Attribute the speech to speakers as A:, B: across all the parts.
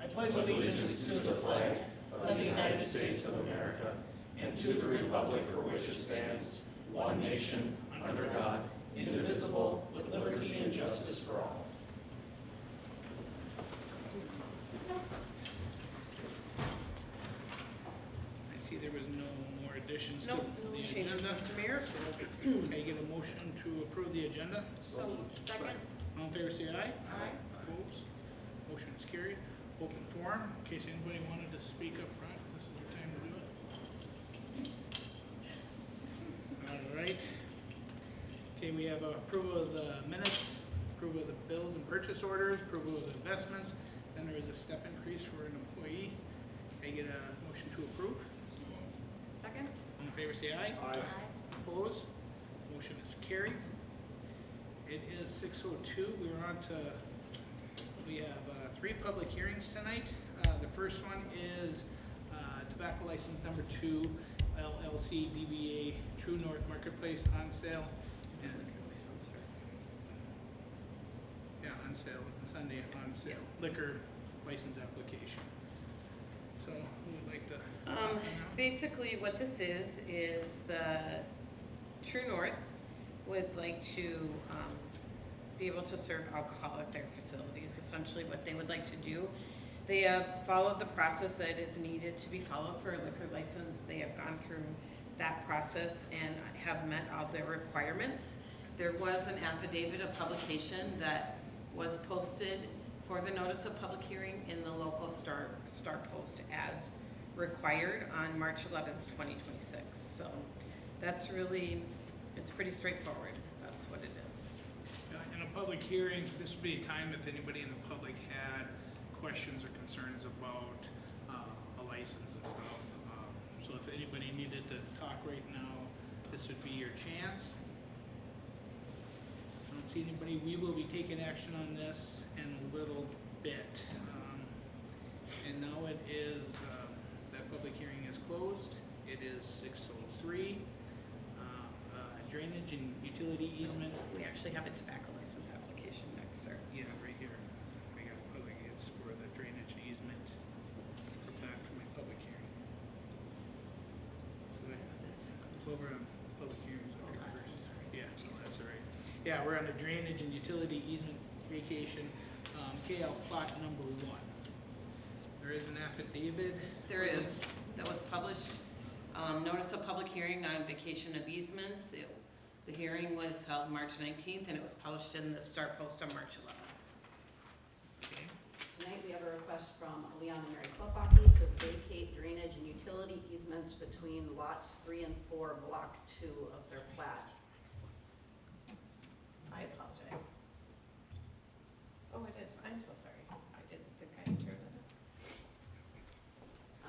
A: I pledge allegiance to the flag of the United States of America and to the republic for which it stands, one nation, under God, indivisible, with liberty and justice for all.
B: I see there was no more additions to
C: No
B: the
C: changes,
B: agenda.
C: Mr. Mayor.
B: Can I get a motion to approve the agenda?
C: So, second.
B: All in favor, say aye.
C: Aye.
B: Opposed? Motion is carried. Open forum, in case anybody wanted to speak up front, this is your time to do it. All right. Okay, we have approval of the minutes, approval of the bills and purchase orders, approval of investments, then there is a step increase for an employee. Can I get a motion to approve?
C: Second.
B: All in favor, say aye.
C: Aye.
B: Opposed? Motion is carried. It is 6:02. We're on to, we have 3 public hearings tonight. The first one is tobacco license number 2, LLC DBA True North Marketplace on sale. Yeah, on sale, and Sunday on sale. Liquor license application. So, who would like to?
C: Basically what this is the True North would like to be able to serve alcohol at their facilities, essentially what they would like to do. They have followed the process that is needed to be followed for a liquor license. They have gone through that process and have met all their requirements. There was an affidavit of publication that was posted for the notice of public hearing in the local Star Post as required on March 11th, 2026. So that's really, it's pretty straightforward. That's what it is.
B: In a public hearing, this would be a time if anybody in the public had questions or concerns about a license and stuff. So if anybody needed to talk right now, this would be your chance. I don't see anybody. We will be taking action on this in a little bit. And now it is, that public hearing is closed. It is 6:03. Drainage and utility easement.
C: We actually have a tobacco license application next, sir.
B: Yeah, right here. I got public, it's for the drainage easement for back for my public hearing. So over on public hearings over here
C: I'm
B: first.
C: sorry.
B: Yeah,
C: Jesus.
B: that's all right. Yeah, we're on the drainage and utility easement vacation, KL plot number 1. There is an affidavit.
C: There is, that was published, notice of public hearing on vacation of easements. The hearing was held March 19th and it was published in the Star Post on March 11th.
B: Okay.
D: Tonight, we have a request from Leon and Mary Klepacki to vacate drainage and utility easements between lots 3 and 4, block 2 of their plat.
C: I apologize. Oh, it is. I'm so sorry. I didn't think I turned it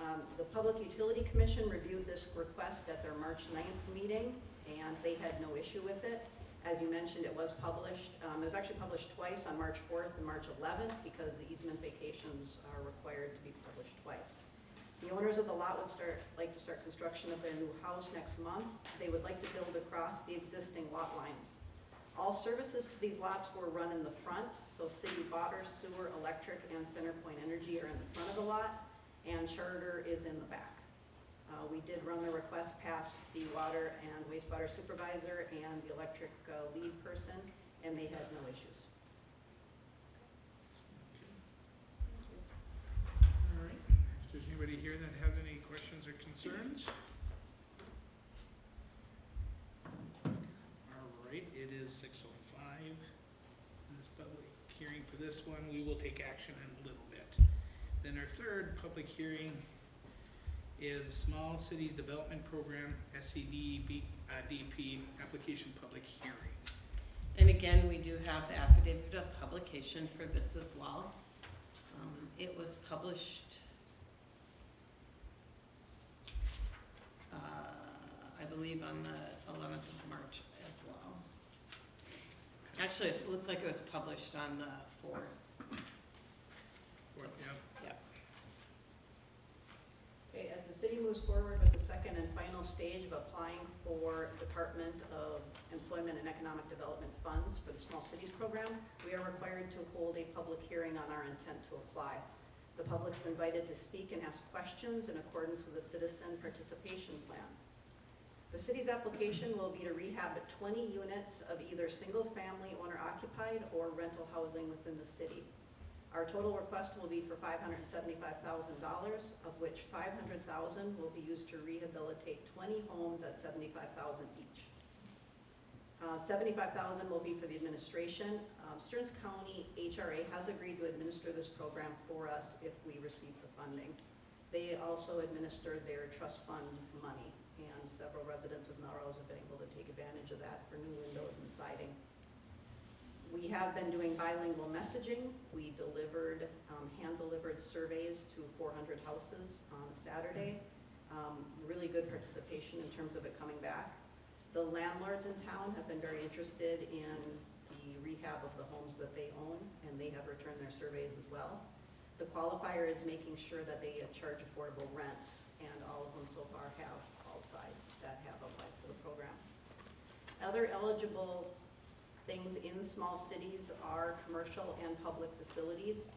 C: on.
D: The Public Utility Commission reviewed this request at their March 9th meeting, and they had no issue with it. As you mentioned, it was published. It was actually published twice on March 4th and March 11th because the easement vacations are required to be published twice. The owners of the lot would like to start construction of their new house next month. They would like to build across the existing lot lines. All services to these lots were run in the front, so city water, sewer, electric, and CenterPoint Energy are in the front of the lot, and Charter is in the back. We did run the request past the water and wastewater supervisor and the electric lead person, and they had no issues.
B: All right. If there's anybody here that has any questions or concerns? All right, it is 6:05. In this public hearing for this one, we will take action in a little bit. Then our third public hearing is Small Cities Development Program, SCDP application public hearing.
C: And again, we do have the affidavit of publication for this as well. It was published, I believe, on the 11th of March as well. Actually, it looks like it was published on the 4th.
B: Yeah.
C: Yep.
D: Okay, as the city moves forward with the second and final stage of applying for Department of Employment and Economic Development funds for the Small Cities Program, we are required to hold a public hearing on our intent to apply. The public is invited to speak and ask questions in accordance with the citizen participation plan. The city's application will be to rehab 20 units of either single-family owner-occupied or rental housing within the city. Our total request will be for $575,000, of which $500,000 will be used to rehabilitate 20 homes at $75,000 each. $75,000 will be for the administration. Stearns County HRA has agreed to administer this program for us if we receive the funding. They also administer their trust fund money, and several residents of Melrose have been able to take advantage of that for new windows and siding. We have been doing bilingual messaging. We delivered, hand-delivered surveys to 400 houses on Saturday. Really good participation in terms of it coming back. The landlords in town have been very interested in the rehab of the homes that they own, and they have returned their surveys as well. The qualifier is making sure that they charge affordable rents, and all of them so far have qualified, that have applied for the program. Other eligible things in small cities are commercial and public facilities,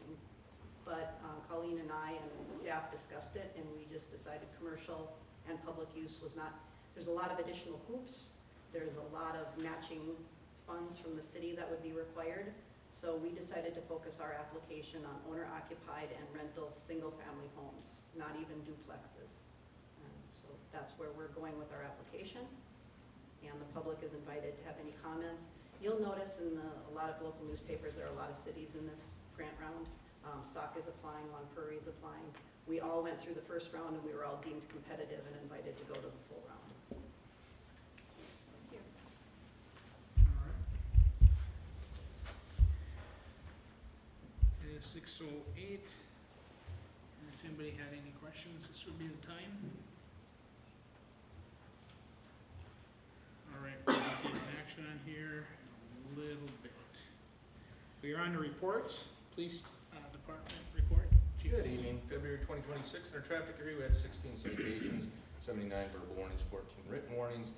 D: but Colleen and I and staff discussed it, and we just decided commercial and public use was not. There's a lot of additional hoops. There's a lot of matching funds from the city that would be required. So we decided to focus our application on owner-occupied and rental single-family homes, not even duplexes. And so that's where we're going with our application. And the public is invited to have any comments. You'll notice in a lot of local newspapers, there are a lot of cities in this grant round. Sauk is applying, Long Prairie is applying. We all went through the first round and we were all deemed competitive and invited to go to the full round. Thank you.
B: All right. It is 6:08. If anybody had any questions, this would be the time. All right, we're going to take action on here in a little bit. We are on to reports. Police Department report. Chief
E: Good
B: Holmes.
E: evening. February 2026, in our traffic area, we had 16 citations, 79 verbal warnings, 14 written warnings.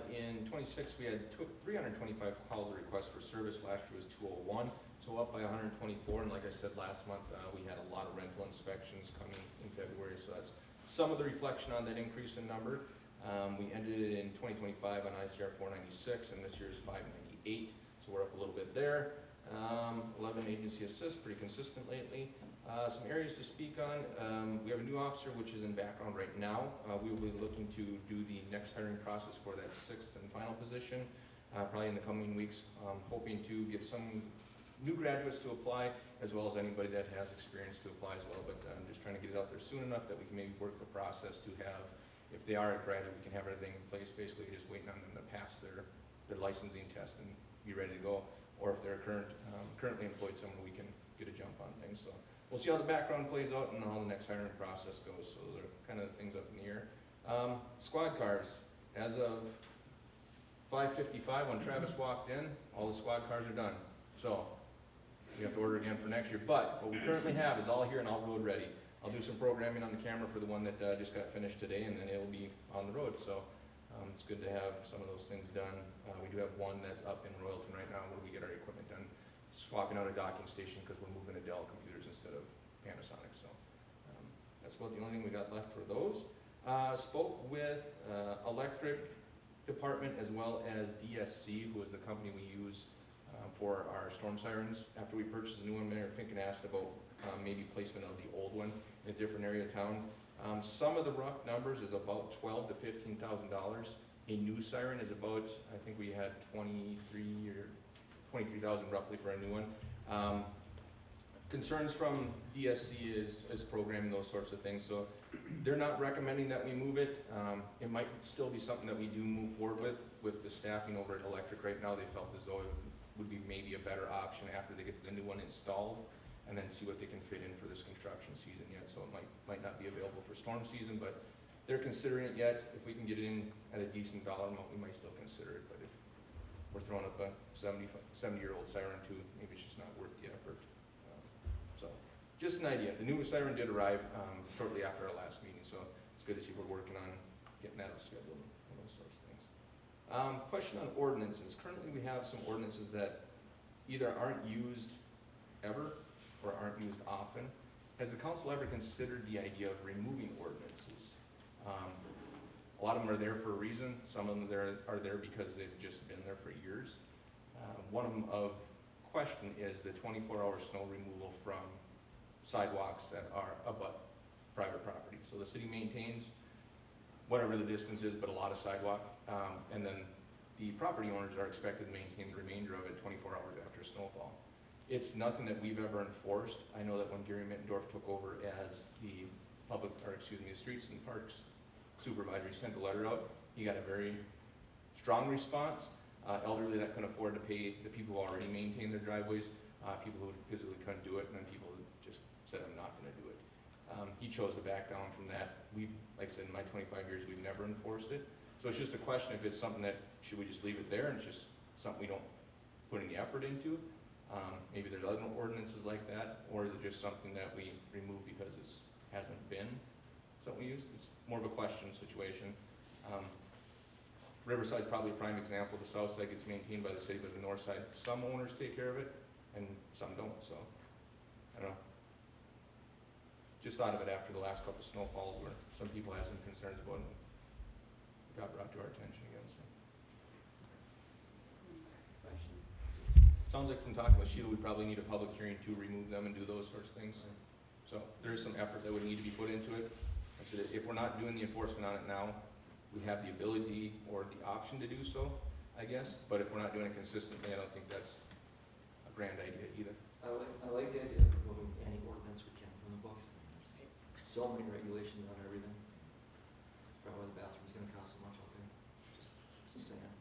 E: In 26, we had 325 calls or requests for service. Last year was 201, so up by 124. And like I said last month, we had a lot of rental inspections coming in February, so that's some of the reflection on that increase in number. We ended it in 2025 on ICR 496, and this year is 598, so we're up a little bit there. 11 agency assists, pretty consistent lately. Some areas to speak on. We have a new officer, which is in background right now. We will be looking to do the next hiring process for that 6th and final position, probably in the coming weeks. Hoping to get some new graduates to apply, as well as anybody that has experience to apply as well. But I'm just trying to get it out there soon enough that we can maybe work the process to have, if they are a graduate, we can have everything in place. Basically, just waiting on them to pass their licensing test and be ready to go. Or if they're currently employed someone, we can get a jump on things. So we'll see how the background plays out and how the next hiring process goes. So they're kind of things up in the air. Squad cars, as of 5:55 when Travis walked in, all the squad cars are done. So we have to order again for next year. But what we currently have is all here and all road ready. I'll do some programming on the camera for the one that just got finished today, and then it'll be on the road. So it's good to have some of those things done. We do have one that's up in Royalton right now where we get our equipment done, swapping out a docking station because we're moving to Dell computers instead of Panasonic. So that's about the only thing we got left for those. Spoke with electric department as well as DSC, who is the company we use for our storm sirens. After we purchased a new one, Mayor Finken asked about maybe placement of the old one in a different area of town. Some of the rough numbers is about $12,000 to $15,000. A new siren is about, I think we had 23,000 roughly for a new one. Concerns from DSC is programming, those sorts of things. So they're not recommending that we move it. It might still be something that we do move forward with the staffing over at Electric right now. They felt as though it would be maybe a better option after they get the new one installed, and then see what they can fit in for this construction season yet. So it might not be available for storm season, but they're considering it yet. If we can get it in at a decent dollar amount, we might still consider it. But if we're throwing up a 70-year-old siren too, maybe it's just not worth the effort. So just an idea. The new siren did arrive shortly after our last meeting, so it's good to see we're working on getting that on schedule and those sorts of things. Question on ordinances. Currently we have some ordinances that either aren't used ever or aren't used often. has the council ever considered the idea of removing ordinances? A lot of them are there for a reason, some of them are there because they've just been there for years. One of them of question is the 24-hour snow removal from sidewalks that are abut private property. So the city maintains whatever the distance is, but a lot of sidewalk, and then the property owners are expected to maintain the remainder of it 24 hours after snowfall. It's nothing that we've ever enforced. I know that when Gary Mittendorf took over as the the Streets and Parks supervisor, he sent a letter out. He got a very strong response. Elderly that couldn't afford to pay the people who already maintain their driveways, people who physically couldn't do it, and then people who just said, I'm not gonna do it. He chose to back down from that. Like I said, in my 25 years, we've never enforced it. So it's just a question if it's something that, should we just leave it there and it's just something we don't put any effort into? Maybe there's other ordinances like that, or is it just something that we remove because it hasn't been something we use? It's more of a question situation. Riverside's probably a prime example. The south side gets maintained by the city, but the north side, some owners take care of it and some don't, so I don't know. Just thought of it after the last couple of snowfalls where some people had some concerns about it. It got brought to our attention again, so.
D: Question?
E: Sounds like from talking with Sheila, we probably need a public hearing to remove them and do those sorts of things. So there is some effort that would need to be put into it. Like I said, if we're not doing the enforcement on it now, we have the ability or the option to do so, I guess. But if we're not doing it consistently, I don't think that's a grand idea either.
F: I like the idea of removing any ordinance we can from the books. There's so many regulations on everything. That's probably why the bathroom's gonna cost so much out there, just saying.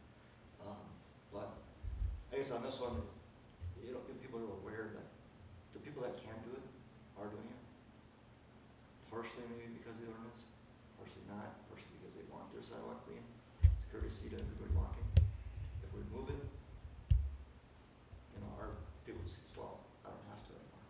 F: But I guess on this one, you know, if people are aware that the people that can do it are doing it. Partially maybe because of the ordinance, partially not, partially because they want their sidewalk clean. It's courtesy to everybody walking. If we remove it, you know, our people just say, well, I don't have to anymore.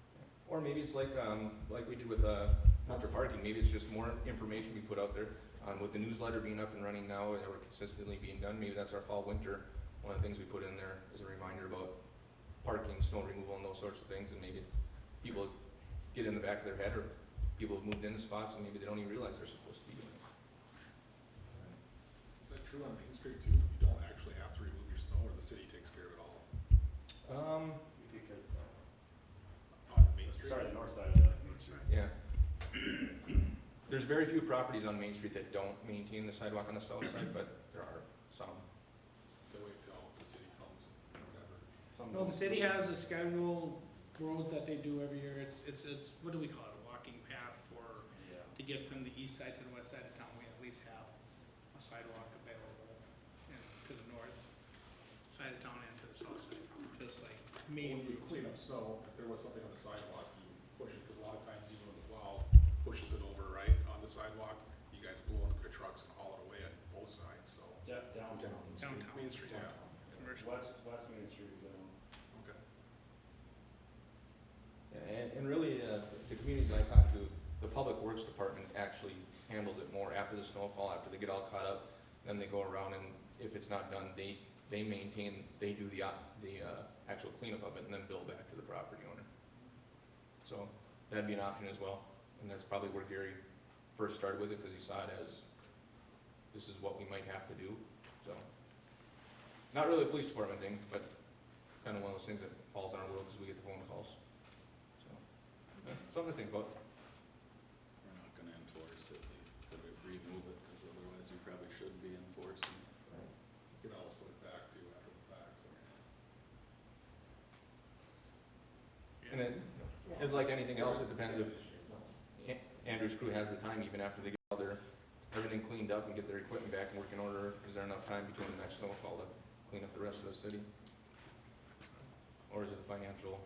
E: Or maybe it's like we did with outdoor parking. Maybe it's just more information we put out there. With the newsletter being up and running now, and we're consistently being done, maybe that's our fall, winter. One of the things we put in there is a reminder about parking, snow removal, and those sorts of things, and maybe people get in the back of their head, or people have moved into spots and maybe they don't even realize they're supposed to be doing it.
G: Is that true on Main Street too? You don't actually have to remove your snow, or the city takes care of it all?
A: Because,
G: On Main Street?
A: sorry, the north side of that.
E: Yeah. There's very few properties on Main Street that don't maintain the sidewalk on the south side, but there are some.
G: They wait till the city comes or whatever.
B: Well, the city has a scheduled roads that they do every year. It's, what do we call it, a walking path for,
A: Yeah.
B: to get from the east side to the west side of town. We at least have a sidewalk available, and to the north side of town and to the south side, just like
G: When
B: main
G: you
B: routes.
G: clean up snow, if there was something on the sidewalk, you push it, because a lot of times even when the plow pushes it over right on the sidewalk, you guys blow up your trucks and haul it away on both sides, so.
A: Downtown.
B: Downtown.
G: Main Street, yeah.
B: Commercial.
A: West Main Street,
G: Okay.
E: And really, the communities I talk to, the Public Works Department actually handles it more after the snowfall, after they get all caught up, then they go around and if it's not done, they maintain, they do the actual cleanup of it and then bill back to the property owner. So that'd be an option as well, and that's probably where Gary first started with it, because he saw it as, this is what we might have to do, so. Not really a police department thing, but kind of one of those things that falls on our world because we get the phone calls. So, yeah, something to think about.
H: We're not gonna enforce it, we could remove it, because otherwise you probably should be enforcing.
G: You can always put it back to after the fact, so.
E: And then, it's like anything else, it depends if Andrew's crew has the time, even after they get all everything cleaned up and get their equipment back in working order, is there enough time between the next snowfall to clean up the rest of the city? Or is it a financial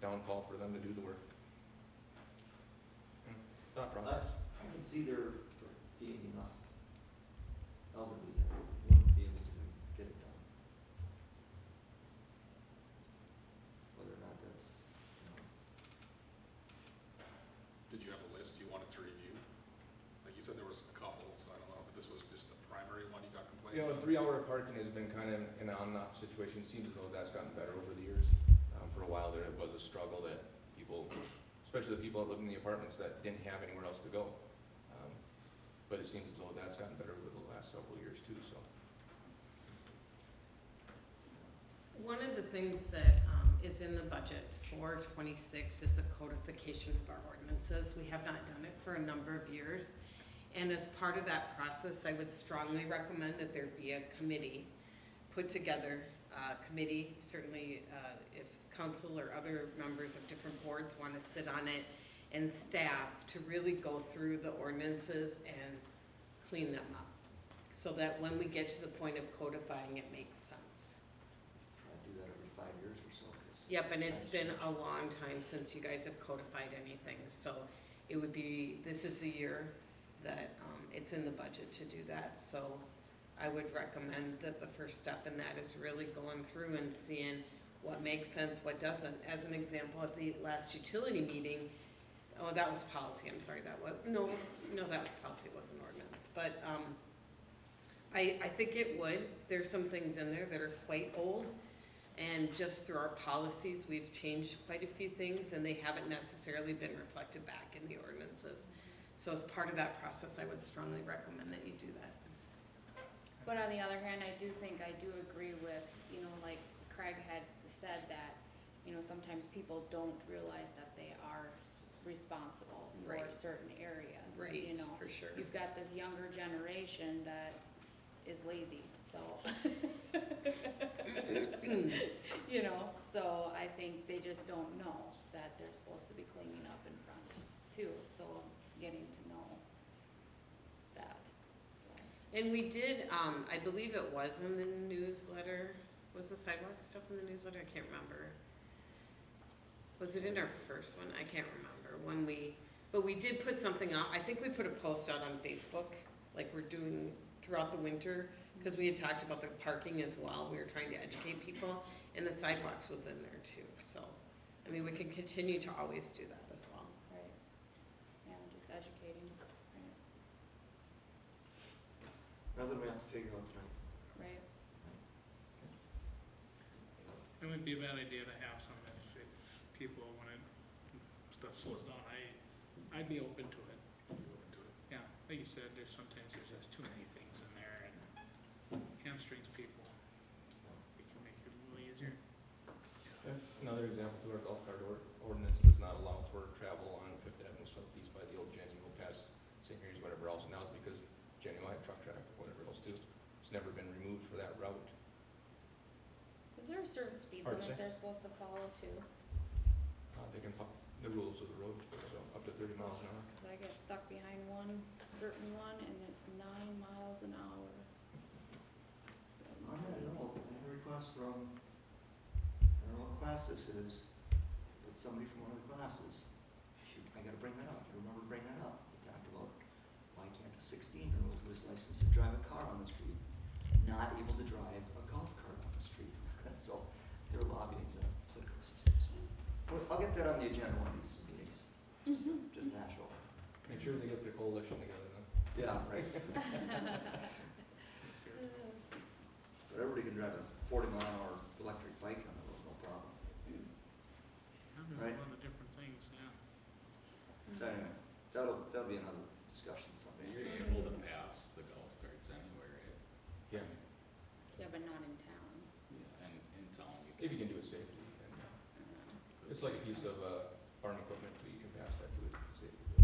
E: downfall for them to do the work? Thought process.
F: I can see there being enough elderly that wouldn't be able to get it done. Whether or not that's, you know,
G: Did you have a list you wanted to review? Like you said, there was a couple, so I don't know if this was just the primary one you got complaints
E: You know,
G: on?
E: 3-hour parking has been kind of an on-off situation. Seems as though that's gotten better over the years. For a while there, it was a struggle that people, especially the people that live in the apartments that didn't have anywhere else to go. But it seems as though that's gotten better over the last several years too, so.
C: One of the things that is in the budget for '26 is the codification of our ordinances. We have not done it for a number of years. And as part of that process, I would strongly recommend that there be a committee put together. Committee, certainly if council or other members of different boards want to sit on it, and staff to really go through the ordinances and clean them up, so that when we get to the point of codifying, it makes sense.
F: Try to do that every 5 years or so. 'Cause
C: Yep, and it's
F: times
C: been
F: change.
C: a long time since you guys have codified anything, so it would be, this is the year that it's in the budget to do that, so I would recommend that the first step in that is really going through and seeing what makes sense, what doesn't. As an example, at the last utility meeting, oh, that was policy, I'm sorry, that was, no, that was policy, it wasn't ordinance, but I think it would. There's some things in there that are quite old, and just through our policies, we've changed quite a few things, and they haven't necessarily been reflected back in the ordinances. So as part of that process, I would strongly recommend that you do that.
I: But on the other hand, I do agree with, like Craig had said that, sometimes people don't realize that they are responsible for
C: Right.
I: certain areas.
C: Right, for sure.
I: You've got this younger generation that is lazy, so. So I think they just don't know that they're supposed to be cleaning up in front too, so getting to know that, so.
C: And we did, I believe it was in the newsletter, was the sidewalk stuff in the newsletter? I can't remember. Was it in our first one? I can't remember but we did put something out. I think we put a post out on Facebook, like we're doing throughout the winter, because we had talked about the parking as well. We were trying to educate people, and the sidewalks was in there too. So, I mean, we can continue to always do that as well.
I: Right, yeah, just educating,
F: Nothing we have to figure out tonight.
I: right.
B: It would be a bad idea to have some if people, when stuff slows down, I'd be open to it. Yeah, like you said, sometimes there's just too many things in there and hamstrings people. It can make it really easier.
E: Another example, to our golf cart ordinance does not allow for travel on Fifth Avenue Southeast by the old Genuine past St. Mary's, whatever else. Now it's because Genuine had truck traffic, whatever else too. It's never been removed for that route.
I: Is there a certain speed
E: Hard to
I: limit
E: say.
I: they're supposed to follow too?
E: They can pop the rules of the road, so up to 30 miles an hour.
I: Cause I get stuck behind one, certain one, and it's 9 miles an hour.
F: I had a request from, I don't know what class this is, but somebody from one of the classes. Shoot, I gotta bring that up. I remember bringing that up. They talked about why can't a 16-year-old who is licensed to drive a car on the street not able to drive a golf cart on the street? So they're lobbying the political system. So I'll get that on the agenda one of these meetings, just to hash over.
E: Make sure they get their coalition together then.
F: Yeah, right. But everybody can drive a 40-mile-an-hour electric bike on the road, no problem.
B: There's
F: Right.
B: a lot of different things, yeah.
F: So anyway, that'll be another discussion someday.
H: You're able to pass the golf carts anywhere, right?
E: Yeah,
I: Yeah, but not in town.
H: Yeah, and in town you
E: if you can do it safely. And, it's like a piece of farm equipment, but you can pass that to it safely.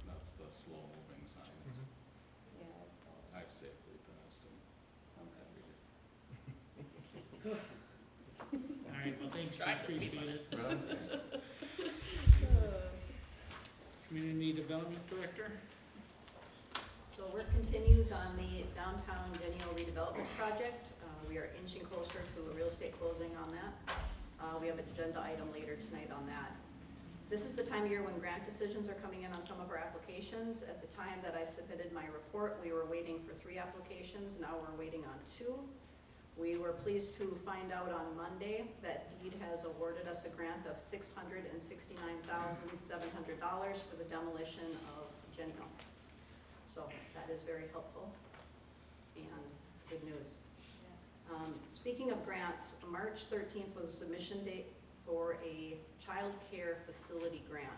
H: That's the slow moving signs.
I: Yeah, I suppose.
H: I've safely passed them
I: Okay.
H: every day.
B: All right, well, thanks, Chief, appreciate it. Community Development Director?
D: So work continues on the downtown Jenny-O redevelopment project. We are inching closer to a real estate closing on that. We have an agenda item later tonight on that. This is the time of year when grant decisions are coming in on some of our applications. At the time that I submitted my report, we were waiting for 3 applications. Now we're waiting on 2. We were pleased to find out on Monday that DEED has awarded us a grant of $669,700 for the demolition of Jenny-O. So that is very helpful and good news. Speaking of grants, March 13th was a submission date for a child care facility grant.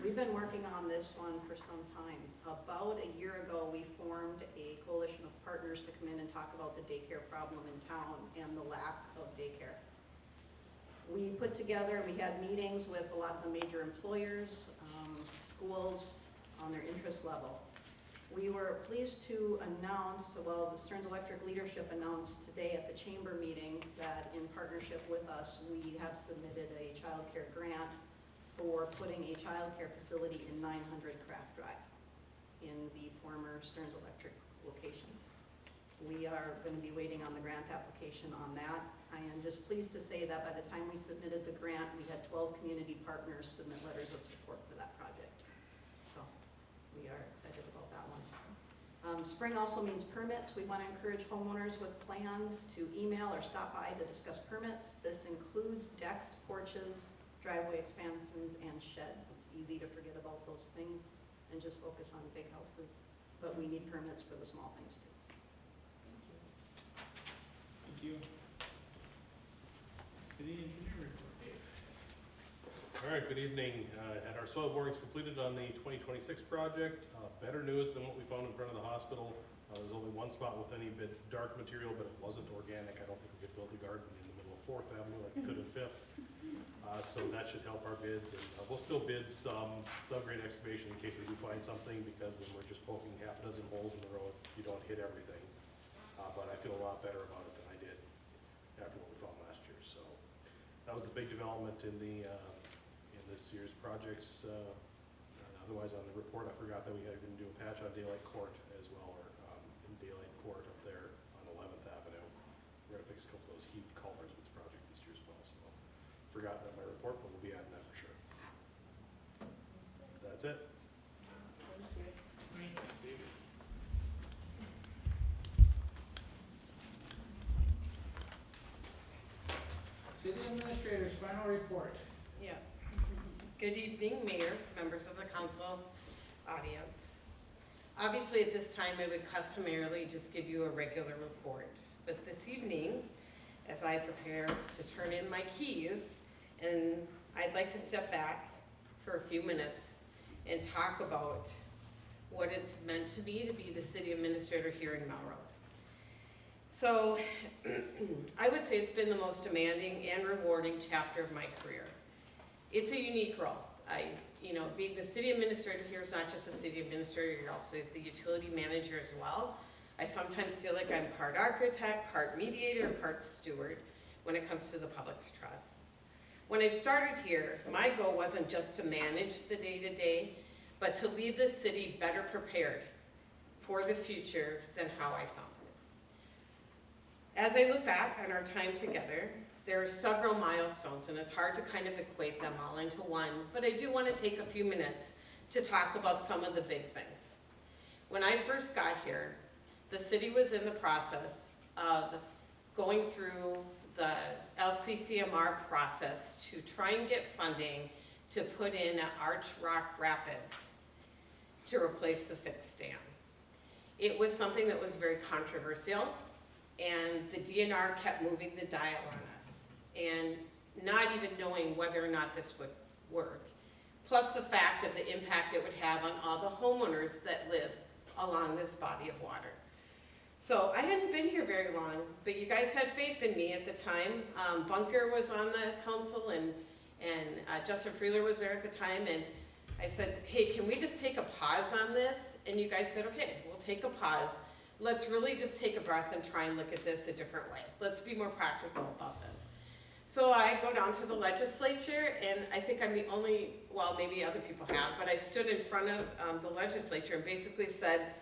D: We've been working on this one for some time. About a year ago, we formed a coalition of partners to come in and talk about the daycare problem in town and the lack of daycare. We put together, we had meetings with a lot of the major employers, schools on their interest level. We were pleased to announce, well, the Stearns Electric leadership announced today at the chamber meeting that in partnership with us, we have submitted a child care grant for putting a child care facility in 900 Craft Drive in the former Stearns Electric location. We are going to be waiting on the grant application on that. I am just pleased to say that by the time we submitted the grant, we had 12 community partners submit letters of support for that project. So we are excited about that one. Spring also means permits. We want to encourage homeowners with plans to email or stop by to discuss permits. This includes decks, porches, driveway expansions, and sheds. It's easy to forget about those things and just focus on big houses, but we need permits for the small things too.
B: Thank you. City engineer report, Dave.
J: All right, good evening. Had our soil borings completed on the 2026 project. Better news than what we found in front of the hospital. There's only one spot with any bit dark material, but it wasn't organic. I don't think we could build a garden in the middle of 4th Avenue like we could in 5th. So that should help our bids. And we'll still bid some subgrade excavation in case we do find something, because when we're just poking half a dozen holes in the road, you don't hit everything. But I feel a lot better about it than I did after what we found last year. So that was the big development in the in this year's projects. Otherwise, on the report, I forgot that we had to do a patch on Daylight Court as well, or in Daylight Court up there on 11th Avenue. We're gonna fix a couple of those heaved culverts with the project this year as well. So forgot that in my report, but we'll be adding that for sure. That's it.
B: Thanks, David. City administrator's final report.
C: Yeah. Good evening, Mayor, members of the council, audience. Obviously, at this time, I would customarily just give you a regular report. But this evening, as I prepare to turn in my keys, and I'd like to step back for a few minutes and talk about what it's meant to me to be the city administrator here in Melrose. So, I would say it's been the most demanding and rewarding chapter of my career. It's a unique role. Being the city administrator here is not just a city administrator, you're also the utility manager as well. I sometimes feel like I'm part architect, part mediator, part steward when it comes to the public's trust. When I started here, my goal wasn't just to manage the day-to-day, but to leave the city better prepared for the future than how I found it. As I look back on our time together, there are several milestones, and it's hard to kind of equate them all into one, but I do want to take a few minutes to talk about some of the big things. When I first got here, the city was in the process of going through the LCCMR process to try and get funding to put in Arch Rock Rapids to replace the fixed dam. It was something that was very controversial, and the DNR kept moving the dial on us, and not even knowing whether or not this would work, plus the fact of the impact it would have on all the homeowners that live along this body of water. So I hadn't been here very long, but you guys had faith in me at the time. Bunker was on the council, and Justin Freeler was there at the time, and I said, hey, can we just take a pause on this? And you guys said, okay, we'll take a pause. Let's really just take a breath and try and look at this a different way. Let's be more practical about this. So I go down to the legislature, and I think I'm the only, well, maybe other people have, but I stood in front of the legislature and basically said,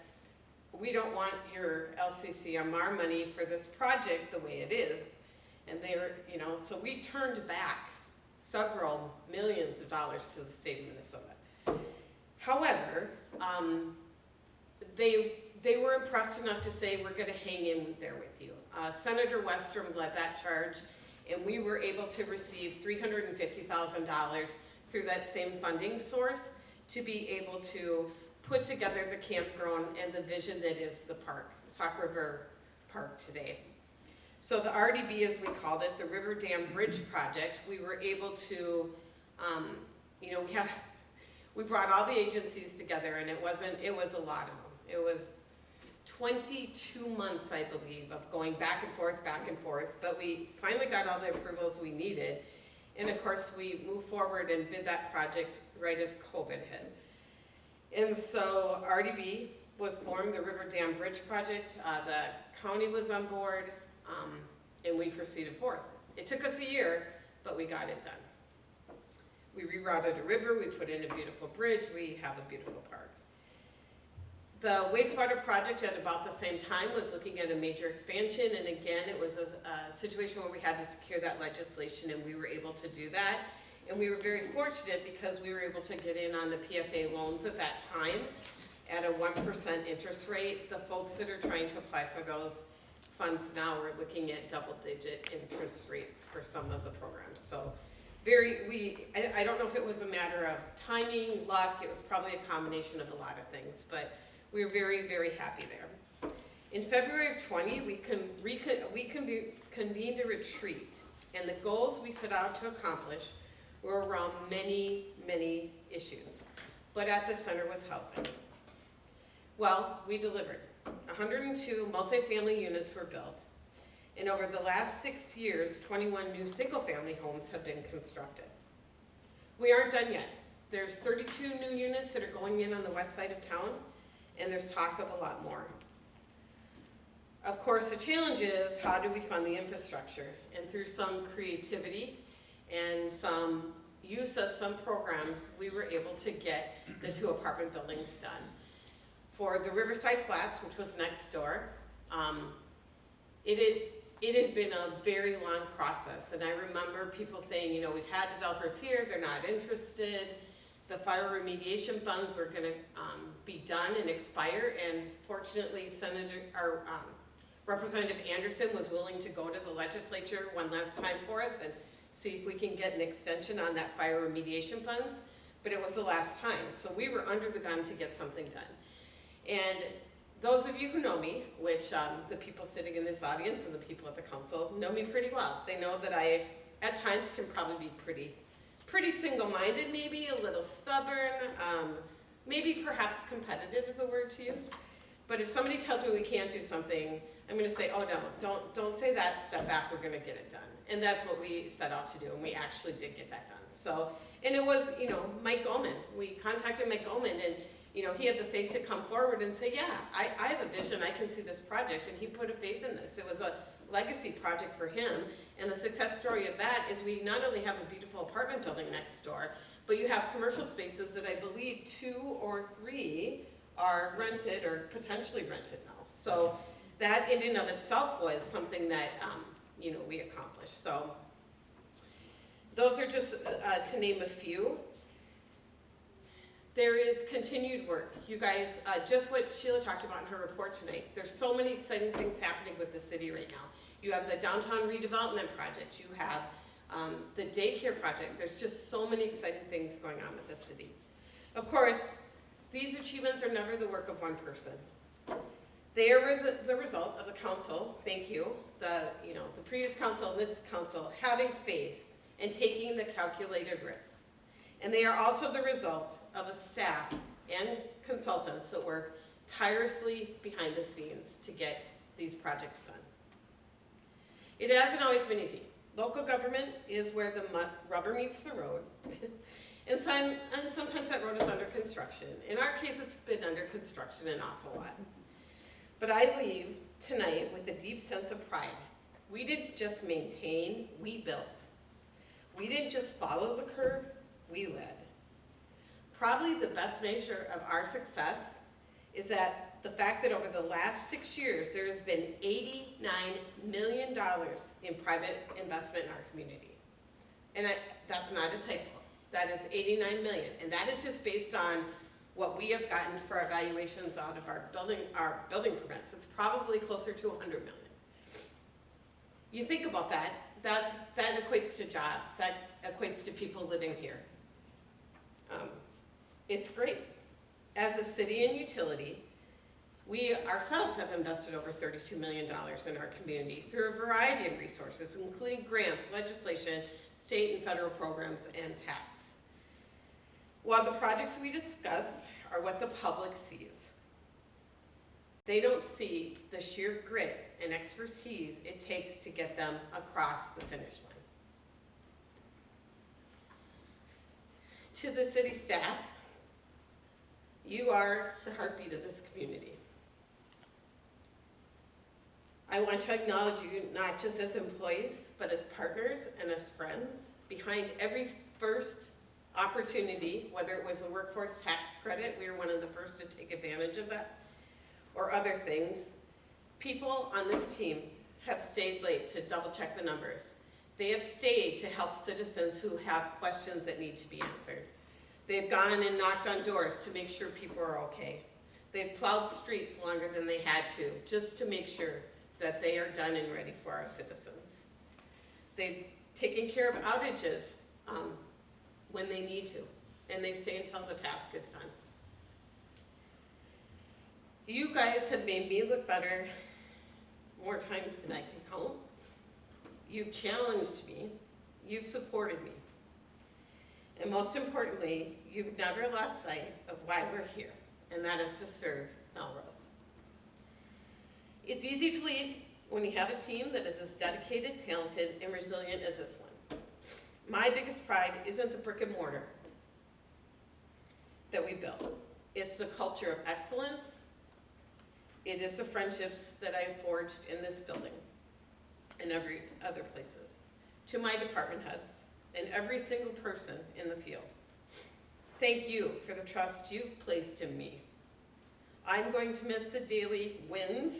C: we don't want your LCCMR money for this project the way it is. And they were, so we turned back several millions of dollars to the state of Minnesota. However, they were impressed enough to say, we're gonna hang in there with you. Senator Westrom led that charge, and we were able to receive $350,000 through that same funding source to be able to put together the campground and the vision that is the park, Sauk River Park today. So the RDB, as we called it, the River Dam Bridge Project, we were able to, We brought all the agencies together, and it was a lot of them. It was 22 months, I believe, of going back and forth, but we finally got all the approvals we needed. And of course, we moved forward and bid that project right as COVID hit. And so RDB was formed, the River Dam Bridge Project. The county was on board, and we proceeded forth. It took us a year, but we got it done. We rerouted a river, we put in a beautiful bridge, we have a beautiful park. The wastewater project at about the same time was looking at a major expansion, and again, it was a situation where we had to secure that legislation, and we were able to do that. And we were very fortunate because we were able to get in on the PFA loans at that time at a 1% interest rate. The folks that are trying to apply for those funds now are looking at double-digit interest rates for some of the programs. So I don't know if it was a matter of timing, luck, it was probably a combination of a lot of things, but we were very, very happy there. In February of 20, we convened a retreat, and the goals we set out to accomplish were around many, many issues, but at the center was housing. Well, we delivered. 102 multifamily units were built, and over the last 6 years, 21 new single-family homes have been constructed. We aren't done yet. There's 32 new units that are going in on the west side of town, and there's talk of a lot more. Of course, the challenge is, how do we fund the infrastructure? And through some creativity and some use of some programs, we were able to get the 2 apartment buildings done. For the Riverside Flats, which was next door, it had been a very long process, and I remember people saying, you know, we've had developers here, they're not interested. The fire remediation funds were going to be done and expire, and fortunately, Representative Anderson was willing to go to the legislature one last time for us and see if we can get an extension on that fire remediation funds, but it was the last time. So we were under the gun to get something done. And those of you who know me, which the people sitting in this audience and the people at the council know me pretty well. They know that I, at times, can probably be pretty single-minded, maybe a little stubborn, maybe perhaps competitive is a word to use. But if somebody tells me we can't do something, I'm going to say, oh no, don't say that, step back, we're going to get it done. And that's what we set out to do, and we actually did get that done. So, and it was, you know, Mike Goldman. We contacted Mike Goldman, and you know, he had the faith to come forward and say, yeah, I have a vision, I can see this project, and he put a faith in this. It was a legacy project for him, and the success story of that is we not only have a beautiful apartment building next door, but you have commercial spaces that I believe 2 or 3 are rented or potentially rented now. So that in and of itself was something that, you know, we accomplished. So those are just to name a few. There is continued work. You guys, just what Sheila talked about in her report tonight, there's so many exciting things happening with the city right now. You have the downtown redevelopment project, you have the daycare project, there's just so many exciting things going on with the city. Of course, these achievements are never the work of one person. They are the result of the council, thank you, the previous council and this council having faith and taking the calculated risks. And they are also the result of a staff and consultants that work tirelessly behind the scenes to get these projects done. It hasn't always been easy. Local government is where the rubber meets the road. and sometimes that road is under construction. In our case, it's been under construction an awful lot. But I leave tonight with a deep sense of pride. We didn't just maintain, we built. We didn't just follow the curve, we led. Probably the best measure of our success is that the fact that over the last 6 years, there has been $89 million in private investment in our community. And that's not a typo. That is $89 million. And that is just based on what we have gotten for our valuations out of our building permits. It's probably closer to 100 million. You think about that, that equates to jobs, that equates to people living here. It's great. As a city and utility, we ourselves have invested over $32 million in our community through a variety of resources, including grants, legislation, state and federal programs, and tax. While the projects we discussed are what the public sees, they don't see the sheer grit and expertise it takes to get them across the finish line. To the city staff, you are the heartbeat of this community. I want to acknowledge you not just as employees, but as partners and as friends. Behind every first opportunity, whether it was a workforce tax credit, we were one of the first to take advantage of that, or other things, people on this team have stayed late to double check the numbers. They have stayed to help citizens who have questions that need to be answered. They've gone and knocked on doors to make sure people are okay. They've plowed streets longer than they had to, just to make sure that they are done and ready for our citizens. They've taken care of outages when they need to, and they stay until the task is done. You guys have made me look better more times than I can count. You've challenged me, you've supported me, and most importantly, you've never lost sight of why we're here, and that is to serve Melrose. It's easy to lead when you have a team that is as dedicated, talented, and resilient as this one. My biggest pride isn't the brick and mortar that we built. It's the culture of excellence. It is the friendships that I have forged in this building and every other places. To my department heads and every single person in the field, thank you for the trust you've placed in me. I'm going to miss the daily wins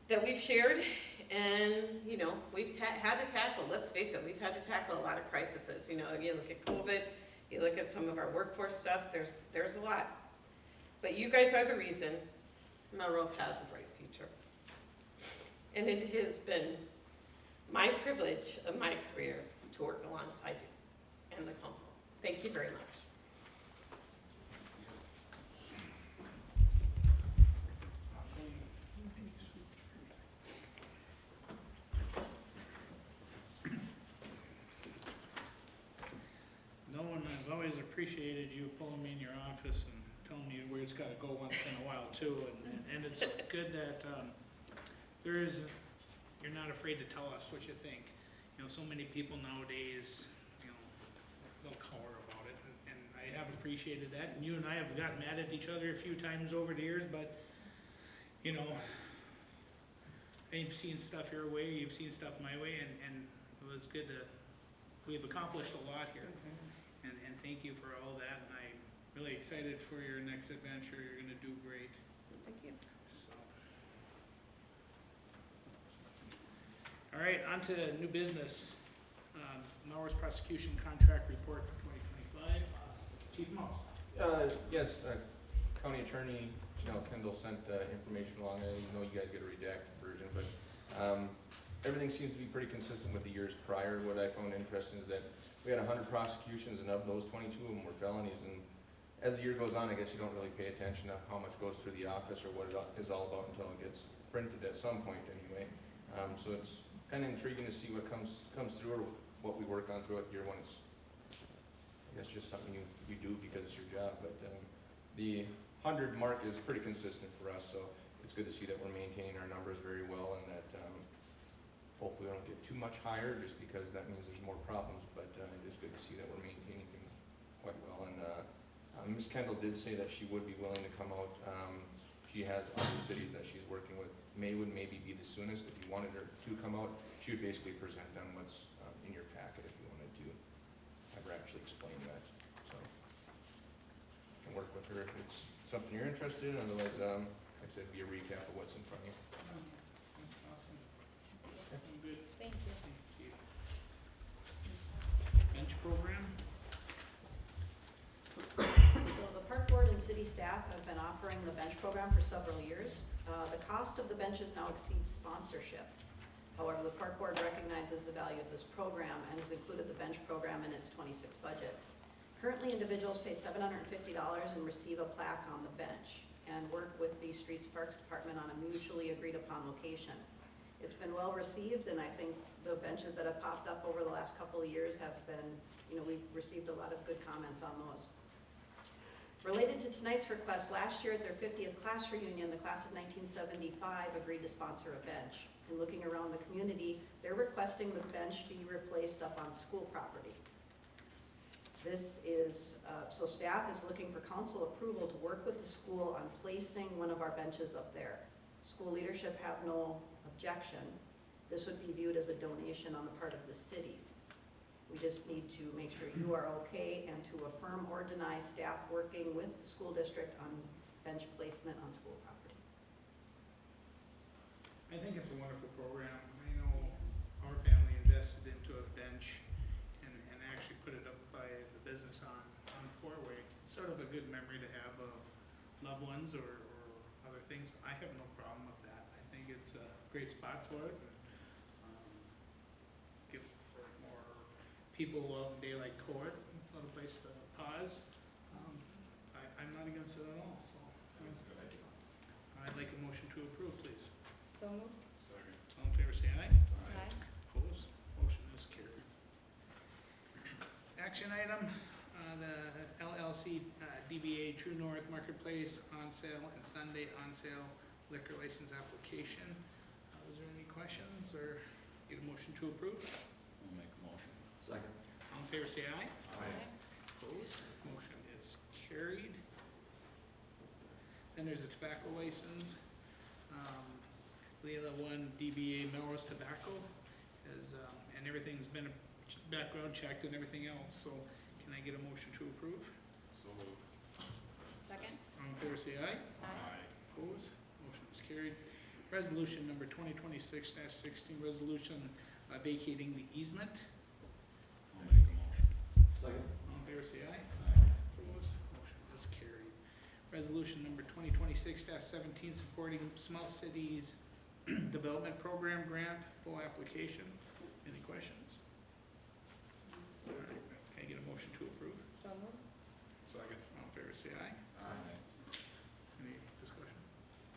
C: that we've shared, and you know, we've had to tackle, let's face it, we've had to tackle a lot of crises. You know, you look at COVID, you look at some of our workforce stuff, there's a lot. But you guys are the reason Melrose has a bright future. And it has been my privilege of my career to work alongside you and the council. Thank you very much.
B: I've always appreciated you pulling me in your office and telling me where it's gotta go once in a while too, and it's good that, you're not afraid to tell us what you think. You know, so many people nowadays, you know, they'll cower about it, and I have appreciated that, and you and I have gotten mad at each other a few times over the years, but, you know, I've seen stuff your way, you've seen stuff my way, and it was good to, we've accomplished a lot here. And thank you for all that, and I'm really excited for your next adventure. You're gonna do great.
C: Thank you.
B: So. All right, on to new business. Melrose prosecution contract report for 2025. Chief Mouse.
E: Yes, County Attorney Janelle Kendall sent information along. I know you guys get a redacted version, but everything seems to be pretty consistent with the years prior. What I found interesting is that we had 100 prosecutions, and of those, 22 of them were felonies. And as the year goes on, I guess you don't really pay attention to how much goes through the office or what it is all about until it gets printed at some point anyway. So it's kind of intriguing to see what comes through or what we work on throughout the year when it's, I guess, just something you do because it's your job. But the 100 mark is pretty consistent for us, so it's good to see that we're maintaining our numbers very well, and that hopefully we don't get too much higher just because that means there's more problems, but it is good to see that we're maintaining things quite well. And Ms. Kendall did say that she would be willing to come out. She has other cities that she's working with. May would maybe be the soonest. If you wanted her to come out, she would basically present on what's in your packet if you wanted to have her actually explain that. So you can work with her if it's something you're interested in. Otherwise, like I said, be a recap of what's in front of you.
B: Awesome. I'm good.
I: Thank you.
B: Thank you. Bench program.
D: So the park board and city staff have been offering the bench program for several years. The cost of the benches now exceeds sponsorship. However, the park board recognizes the value of this program and has included the bench program in its 26 budget. Currently, individuals pay $750 and receive a plaque on the bench and work with the Streets Parks Department on a mutually agreed upon location. It's been well received, and I think the benches that have popped up over the last couple of years have been, you know, we've received a lot of good comments on those. Related to tonight's request, last year at their 50th class reunion, the class of 1975 agreed to sponsor a bench. And looking around the community, they're requesting the bench be replaced up on school property. This is, so staff is looking for council approval to work with the school on placing one of our benches up there. School leadership have no objection. This would be viewed as a donation on the part of the city. We just need to make sure you are okay and to affirm or deny staff working with the school district on bench placement on school property.
B: I think it's a wonderful program. I know our family invested into a bench and actually put it up by the business on four-way. Sort of a good memory to have of loved ones or other things. I have no problem with that. I think it's a great spot for it. Gives for more people out in daylight court, a little place to pause. I'm not against it at all, so.
G: That's a good idea.
B: I'd like a motion to approve, please.
I: So moved.
G: Second.
B: All in favor, say aye.
I: Aye.
B: Opposed? Motion is carried. Action item, the LLC DBA True North Marketplace on sale and Sunday on sale liquor license application. Is there any questions or get a motion to approve?
H: I'll make a motion.
F: Second.
B: All in favor, say aye.
I: Aye.
B: Opposed? Motion is carried. Then there's a tobacco license. Leila 1 DBA Melrose Tobacco is, and everything's been background checked and everything else, so can I get a motion to approve?
G: So moved.
I: Second?
B: All in favor, say aye.
I: Aye.
B: Opposed? Motion is carried. Resolution number 2026-16, resolution vacating the easement.
H: I'll make a motion.
F: Second.
B: All in favor, say aye.
H: Aye.
B: Opposed? Motion is carried. Resolution number 2026-17, supporting Small Cities Development Program Grant, full application. Any questions? All right, can I get a motion to approve?
I: So moved.
G: Second.
B: All in favor, say aye.
H: Aye.
B: Any discussion?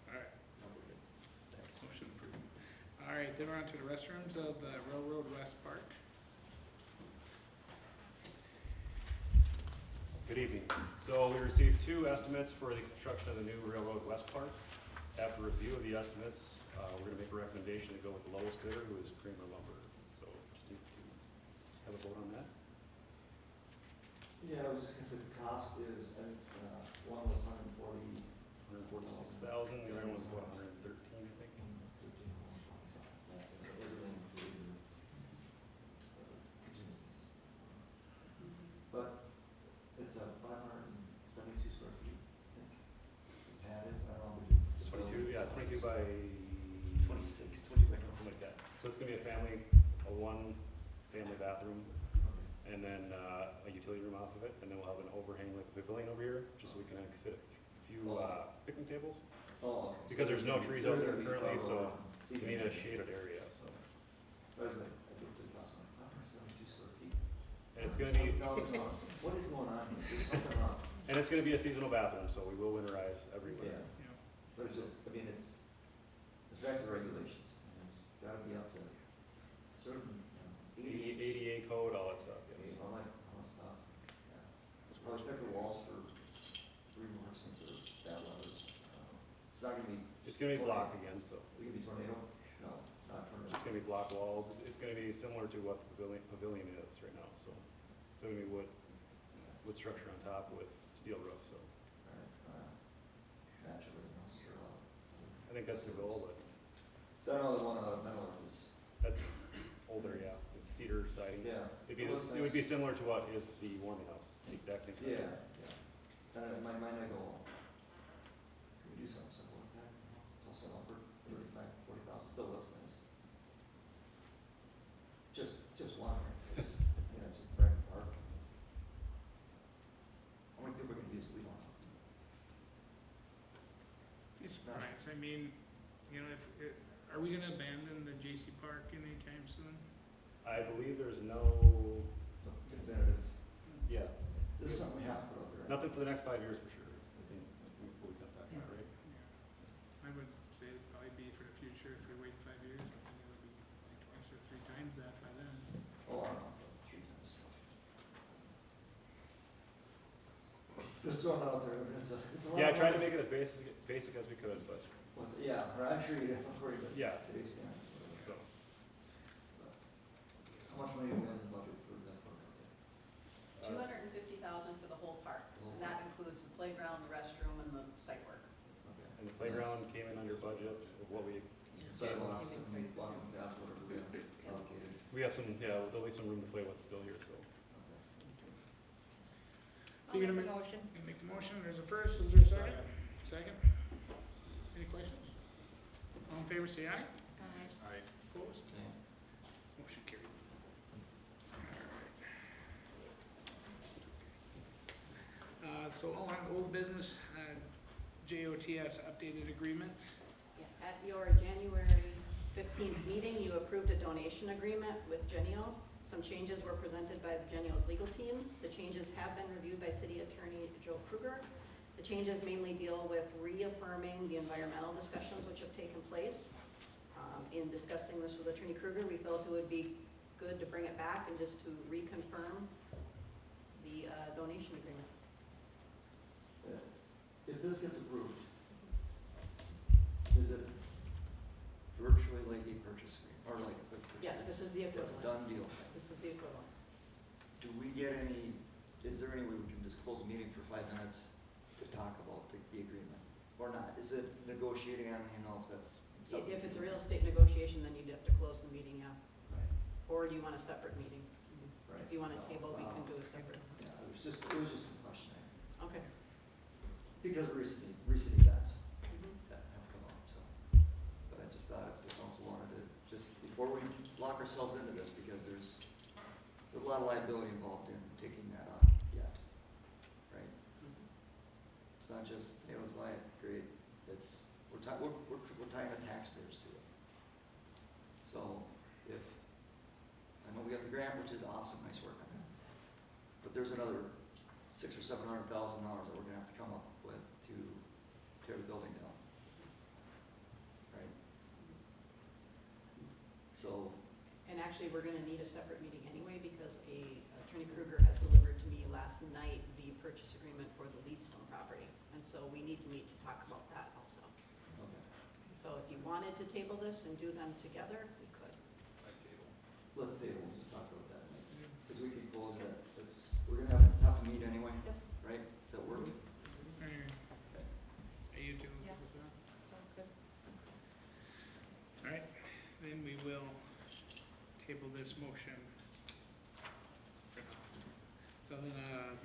B: All right,
F: No, we're good. Thanks.
B: motion approved. All right, then we're on to the restrooms of the Railroad West Park.
K: Good evening. So we received 2 estimates for the construction of the new Railroad West Park. After review of the estimates, we're going to make a recommendation to go with the lowest bidder, who is Kramer Lumber. So just need to have a vote on that.
F: Yeah, I was just gonna say the cost is, I think, one was 140.
K: 146,000, the other one was about 113, I think.
F: 13, something like that. So everything included, contingencies. But it's a 572 square feet, I think. The pad is, I don't know.
K: It's 22, yeah, 22 by
F: 26, 20 by
K: something like that. So it's going to be a 1-family bathroom,
F: Okay.
K: and then a utility room off of it, and then we'll have an overhang like a pavilion over here, just so we can fit a few picnic tables.
F: Oh, okay.
K: Because there's no trees out there
F: gonna be
K: currently,
F: cover
K: so
F: around.
K: we need a shaded area, so.
F: I was like, I looked at the cost, I'm like, 572 square feet.
K: And it's gonna be,
F: What is going on here? There's something wrong.
K: and it's gonna be a seasonal bathroom, so we will winterize everywhere.
F: Yeah,
B: Yeah.
F: but it's just, I mean, it's back to the regulations, and it's gotta be up to certain,
K: ADA code, all that stuff, yes.
F: all that stuff. Yeah. Probably check the walls for remarks and for bad letters. It's not gonna be.
K: It's gonna be block again, so
F: It could be tornado? No, not tornado.
K: it's gonna be block walls. It's gonna be similar to what the pavilion is right now, so. It's still gonna be wood structure on top with steel roof, so.
F: Alright, match everything else for,
K: I think that's the goal, but
F: so I know the one out of Melrose is,
K: that's older, yeah. It's cedar siding.
F: yeah.
K: It would be similar to what is the warming house, the exact same siding.
F: Yeah, yeah. And in my mind, I go, can we do something simple like that? I'll sell for 35, 40,000, still looks nice. Just one, because, it's a private park. How many people are gonna use it? We don't know.
B: Be surprised. I mean, are we gonna abandon the J.C. Park anytime soon?
K: I believe there's no,
F: Definitive.
K: yeah,
F: This is something we have to put out there.
K: nothing for the next 5 years for sure. I think it's gonna be fully cut back out, right?
B: Yeah. I would say it'd probably be for the future, if we wait 5 years, I think it would be like twice or 3 times that by then.
F: Oh, I don't know, 3 times. Just throwing it out there, it's a lot.
K: Yeah, I
F: of
K: tried to
F: money.
K: make it as basic as we could, but,
F: Yeah, or I'm sure you did before you, but
K: yeah,
F: today's standard.
K: so.
F: How much money do we have in the budget for that park out there?
D: $250,000 for the whole park,
F: The whole
D: and that includes the playground, the restroom, and the site work.
F: Okay.
K: And the playground came in under budget of what we,
F: Sidewalks and walking paths, whatever we have allocated.
K: we have some, yeah, there'll be some room to play with still here, so.
F: Okay.
B: So you're
I: I'll
B: gonna
I: make a motion.
B: You make the motion, there's a first, is there a second? Second? Any questions? All in favor, say aye.
I: Aye.
G: I,
B: Opposed?
F: Okay.
B: Motion carried. So on old business, JOTS updated agreement.
D: Yeah, at your January 15th meeting, you approved a donation agreement with Genio. Some changes were presented by the Genio's legal team. The changes have been reviewed by City Attorney Joe Kruger. The changes mainly deal with reaffirming the environmental discussions which have taken place. In discussing this with Attorney Kruger, we felt it would be good to bring it back and just to reconfirm the donation agreement.
F: If this gets approved, is it virtually like a purchase agreement, or like a purchase?
D: Yes, this is the
F: It's a
D: equivalent.
F: done deal.
D: This is the equivalent.
F: Do we get any, is there any way we can just close the meeting for 5 minutes to talk about the agreement? Or not? Is it negotiating? I don't even know if that's something.
D: If it's a real estate negotiation, then you'd have to close the meeting, yeah.
F: Right,
D: Or do you want a separate meeting?
F: right.
D: If you want a table, we can do a separate.
F: Yeah, it was just a question,
D: Okay.
F: because recent events
D: Mhm.
F: that have come up, so. But I just thought if the council wanted to, just before we lock ourselves into this, because there's a lot of liability involved in taking that on yet, right? It's not just, hey, let's buy it, great, it's, we're tying the taxpayers to it. So if, I know we got the grant, which is awesome, nice work on that, but there's another $600,000 or $700,000 that we're gonna have to come up with to tear the building down. Right? So,
D: And actually, we're gonna need a separate meeting anyway, because Attorney Kruger has delivered to me last night the purchase agreement for the Leadstone property. And so we need to meet to talk about that also.
F: okay,
D: So if you wanted to table this and do them together, we could.
G: I table.
F: let's table, we'll just talk about that, because we can close it, we're gonna have to meet anyway,
D: Yep.
F: right? Does that work?
B: Are you two?
I: Yeah. Sounds good.
B: All right, then we will table this motion for now. So then,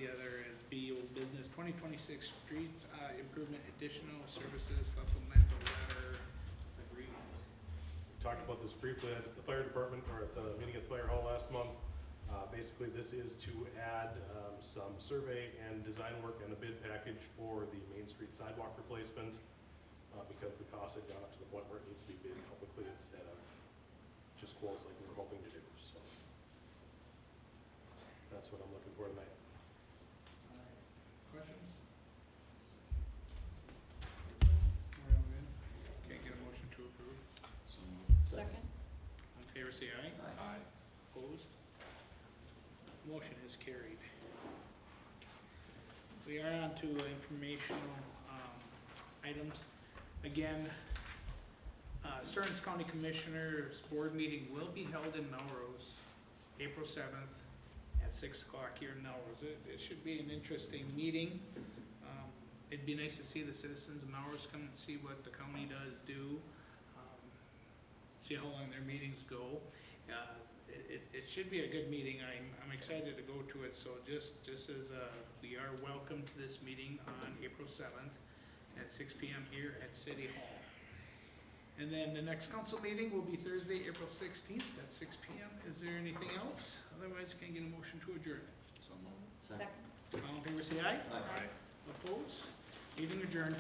B: the other is B, old business, 2026 streets, improvement additional services supplemental letter agreement.
J: We talked about this briefly at the fire department, or at the meeting at the fire hall last month. Basically, this is to add some survey and design work and a bid package for the Main Street sidewalk replacement, because the cost had gone up to the point where it needs to be bid publicly instead of just quotes like we were hoping to do, so. That's what I'm looking for tonight.
B: Questions? We're all good? Can't get a motion to approve.
H: So,
I: Second?
B: All in favor, say aye.
F: Aye.
B: Opposed? Motion is carried. We are on to informational items. Again, Stearns County Commissioners Board meeting will be held in Melrose, April 7th at 6 o'clock here in Melrose. It should be an interesting meeting. It'd be nice to see the citizens of Melrose come and see what the county does do, see how long their meetings go. It should be a good meeting. I'm excited to go to it, so just as we are welcome to this meeting on April 7th at 6 p.m. here at City Hall. And then the next council meeting will be Thursday, April 16th at 6 p.m. Is there anything else? Otherwise, can I get a motion to adjourn?
I: So moved.
F: Second.
B: All in favor, say aye.
F: Aye.
B: Opposed? Meeting adjourned.